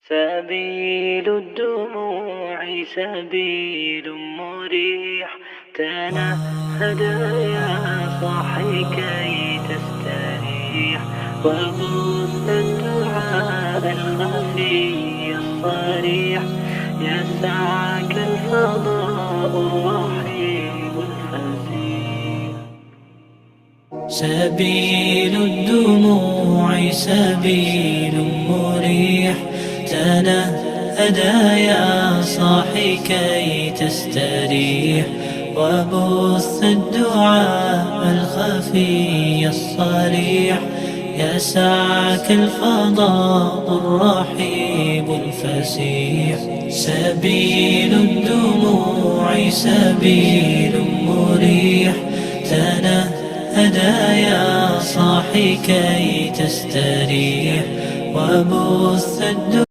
سبيل الدموع سبيل مريح، تنهد يا صاحي كي تستريح، وبث الدعاء الخفي الصريح، يسعك الفضاء الرحيم الفسيح. سبيل الدموع سبيل مريح، تنهد يا صاحي كي تستريح، وبث الدعاء الخفي الصريح، يسعك الفضاء الرحيب الفسيح. سبيل الدموع سبيل مريح، تنهد يا صاحي كي تستريح، وبث الدعاء